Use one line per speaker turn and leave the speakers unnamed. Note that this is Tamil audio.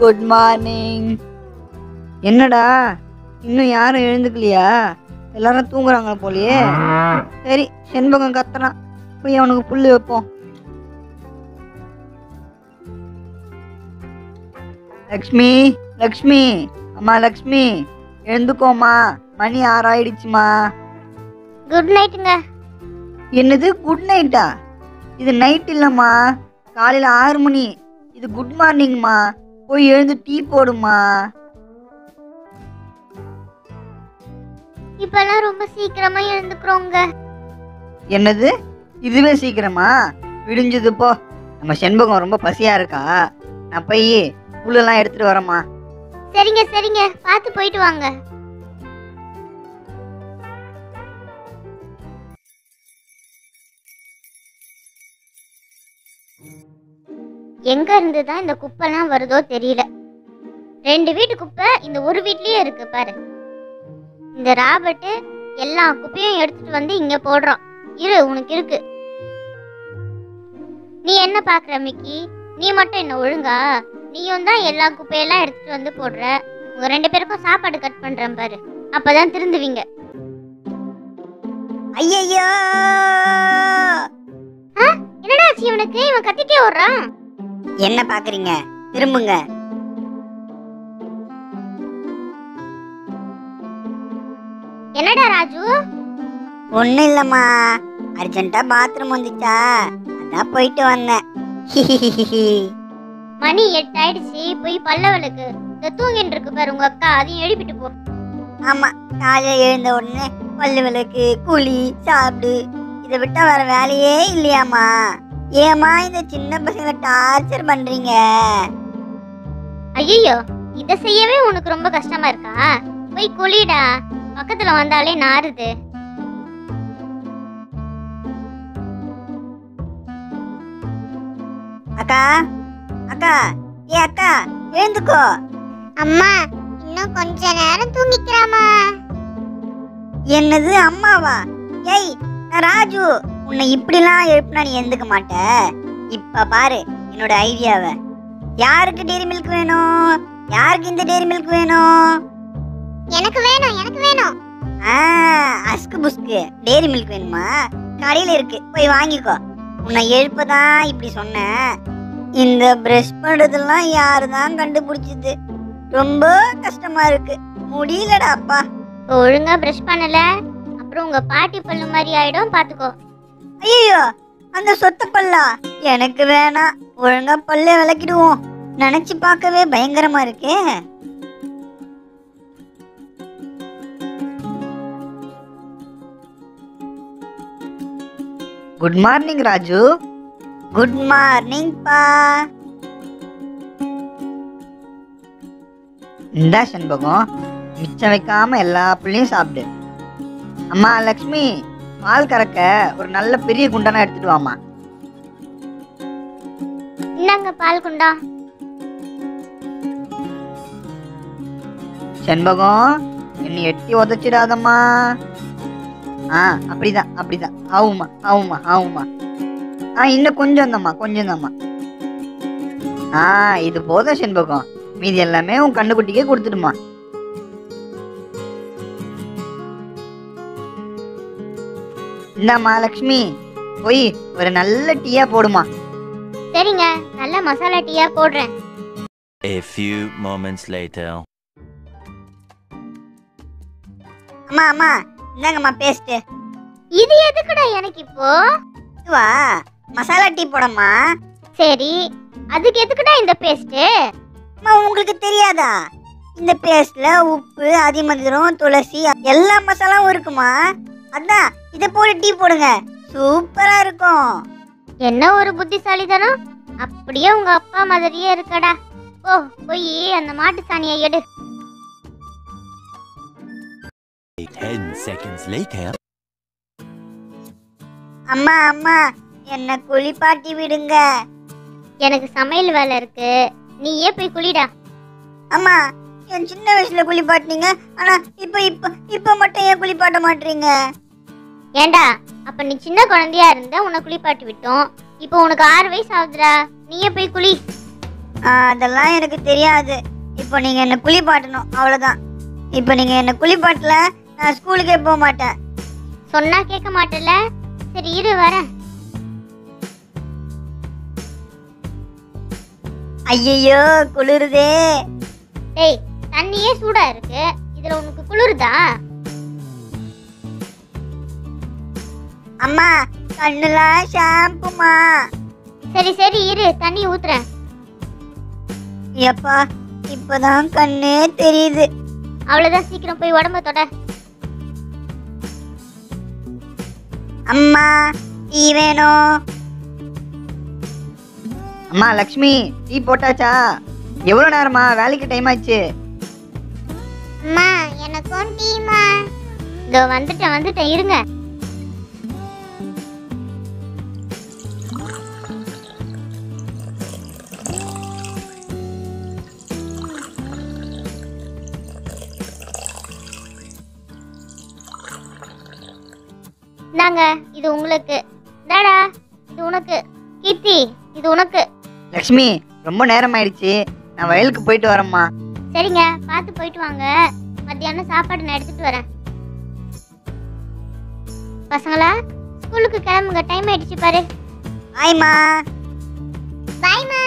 Good morning. என்னடா இன்னும் யாரும் எழுந்துக்கலையா? எல்லாரும் தூங்குறாங்க போலயே. சரி, செண்பகம் கத்துறான், போய் அவனுக்கு புல்லு வைப்போம். லக்ஷ்மி, லக்ஷ்மி, அம்மா லக்ஷ்மி, எழுந்துக்கோமா, மணி 6 ஆயிடுச்சுமா.
குட் நைட்டுங்க.
என்னது குட் நைட்டா? இது நைட் இல்லம்மா, காலையில 6 மணி. இது குட் மார்னிங்மா. போய் எழுந்து டீ போடுமா.
இப்பெல்லாம் ரொம்ப சீக்கிரமா எழுந்துக்கிறோங்க.
என்னது இதுவே சீக்கிரமா? விடிஞ்சது போ. நம்ம செண்பகம் ரொம்ப பசியா இருக்கா, நான் போய் புல்லெல்லாம் எடுத்துட்டு வரேம்மா.
சரிங்க சரிங்க, பார்த்து போயிட்டு வாங்க. எங்க இருந்துதான் இந்த குப்பைலாம் வருதோ தெரியல. 2 வீட்டு குப்பை இந்த ஒரு வீட்லயே இருக்கு பாரு. இந்த ராபர்ட் எல்லா குப்பையும் எடுத்துட்டு வந்து இங்க போடுறான். இரு, உனக்கு இருக்கு. நீ என்ன பாக்குற மிக்கி? நீ மட்டும் என்ன ஒழுங்கா? நீயும் தான் எல்லா குப்பையெல்லாம் எடுத்துட்டு வந்து போடுற. உங்க 2 பேருக்கும் சாப்பாடு கட் பண்றேன் பாரு, அப்பதான் திருந்துவீங்க.
ஐயையோ,
என்னடா ஆச்சு இவனுக்கு? இவன் கத்திட்டே ஓடுறான்.
என்ன பாக்குறீங்க? திரும்புங்க.
என்னடா ராஜு?
ஒண்ணும் இல்லம்மா, அர்ஜென்ட்டா பாத்ரூம் வந்துச்சா, அதான் போயிட்டு வந்தேன்.
மணி 8 ஆயிடுச்சு, போய் பல்ல விளக்கு. இந்த தூங்கிட்டு இருக்கு பாரு உங்க அக்கா, அதையும் எழுப்பிட்டு போ.
ஆமா, காலையில எழுந்த உடனே பல்லு விளக்கு, குளி, சாப்பிடு, இதை விட்டா வேற வேலையே இல்லையாமா. ஏமா இந்த சின்ன பசங்களை டார்ச்சர் பண்றீங்க?
ஐயோ, இத செய்யவே உனக்கு ரொம்ப கஷ்டமா இருக்கா? போய் குளிடா, பக்கத்துல வந்தாலே நாறுது.
அக்கா, அக்கா, ஏ அக்கா, எழுந்துக்கோ.
அம்மா, இன்னும் கொஞ்ச நேரம் தூங்கிக்கலாமா?
என்னது அம்மாவா? ஏய் நான் ராஜு, உன்னை இப்படிலாம் எழுப்புனா நீ எழுந்துக்க மாட்ட. இப்ப பாரு என்னோட ஐடியாவை. யாருக்கு டெய்ரி மில்க் வேணும்? யாருக்கு இந்த டெய்ரி மில்க் வேணும்?
எனக்கு வேணும், எனக்கு வேணும்.
அஸ்கு புஸ்கு டெய்ரி மில்க் வேணுமா? கடையில இருக்கு, போய் வாங்கிக்கோ. உன்னை எழுப்பதான் இப்படி சொன்னேன். இந்த பிரஷ் பண்றதெல்லாம் யாருதான் கண்டுபிடிச்சது? ரொம்ப கஷ்டமா இருக்கு, முடியலடா அப்பா.
ஒழுங்கா பிரஷ் பண்ணல, அப்புறம் உங்க பாட்டி பல்லு மாதிரி ஆயிடும், பாத்துக்கோ.
ஐயோ, அந்த சொத்த பல்லா எனக்கு வேணாம். ஒழுங்கா பல்ல விளக்கிடுவோம். நினைச்சு பார்க்கவே பயங்கரமா இருக்கே. Good morning Raju. Good morning பா. இந்தா செண்பகம், மிச்சம் வைக்காம எல்லா பிள்ளையும் சாப்பிடு. அம்மா லக்ஷ்மி, பால் கறக்க ஒரு நல்ல பெரிய குண்டானா எடுத்துட்டு வாமா.
இந்தாங்க பால் குண்டா.
செண்பகம், என்னை எட்டி உதச்சிடாதம்மா. அப்படிதான் அப்படிதான். ஆவுமா ஆவுமா ஆவுமா. இன்னும் கொஞ்சம் தாம்மா, கொஞ்சம் தாம்மா. இது போதும் செண்பகம், மீதி எல்லாமே உன் கண்ணுக்குட்டிக்கே கொடுத்துடுமா. இந்தாம்மா லக்ஷ்மி, போய் ஒரு நல்ல டீயா போடுமா.
சரிங்க, நல்ல மசாலா டீயா போடுறேன்.
A few moments later.
அம்மா அம்மா, இந்தாங்கம்மா பேஸ்ட்.
இது எதுக்குடா எனக்கு இப்போ?
இதுவா, மசாலா டீ போடம்மா.
சரி, அதுக்கு எதுக்குடா இந்த பேஸ்ட்?
அம்மா உங்களுக்கு தெரியாதா? இந்த பேஸ்ட்ல உப்பு, அதிமதுரம், துளசி எல்லா மசாலாவும் இருக்குமா. அதான் இதை போட்டு டீ போடுங்க, சூப்பரா இருக்கும்.
என்ன ஒரு புத்திசாலித்தனம்! அப்படியே உங்க அப்பா மாதிரியே இருக்கடா. போய் அந்த மாட்டு சாணியை எடு.
10 seconds later.
அம்மா அம்மா, என்ன குளிப்பாட்டி விடுங்க.
எனக்கு சமையல் வேலை இருக்கு, நீயே போய் குளிடா.
அம்மா, என் சின்ன வயசுல குளிப்பாட்டினீங்க, ஆனா இப்ப இப்ப இப்ப மட்டும் ஏன் குளிப்பாட்ட மாட்டீங்க?
ஏண்டா, அப்ப நீ சின்ன குழந்தையா இருந்த உன்னை குளிப்பாட்டி விட்டோம். இப்போ உனக்கு 6 வயசு ஆகுதுடா, நீயே போய் குளி.
அதெல்லாம் எனக்கு தெரியாது. இப்போ நீங்க என்ன குளிப்பாட்டணும், அவ்வளவுதான். இப்போ நீங்க என்ன குளிப்பாட்டல நான் ஸ்கூலுக்கே போக மாட்டேன்.
சொன்னா கேட்க மாட்டேல? சரி இரு வரேன்.
ஐயையோ குளிருதே.
டேய் தண்ணியே சூடா இருக்கு, இதுல உனக்கு குளிருதா?
அம்மா கண்ணுலாம் ஷாம்புமா.
சரி சரி இரு, தண்ணி ஊத்துறேன்.
எப்பா இப்பதான் கண்ணே தெரியுது.
அவ்வளவுதான், சீக்கிரம் போய் உடம்ப தொட.
அம்மா டீ வேணும்.
அம்மா லக்ஷ்மி, டீ போட்டாச்சா? எவ்வளோ நேரமா? வேலைக்கு டைம் ஆச்சு.
அம்மா எனக்கும் டீமா. இதோ வந்துட்டேன் இருங்க. இந்தாங்க, இது உங்களுக்கு. டாடா இது உனக்கு. கீர்த்தி இது உனக்கு.
லக்ஷ்மி, ரொம்ப நேரம் ஆயிடுச்சு, நான் வயலுக்கு போயிட்டு வரேம்மா.
சரிங்க, பார்த்து போயிட்டு வாங்க. மத்தியானம் சாப்பாடு நான் எடுத்துட்டு வரேன். பசங்களா ஸ்கூலுக்கு கிளம்புங்க, டைம் ஆயிடுச்சு பாரு.
பாய்மா.
பாய்மா.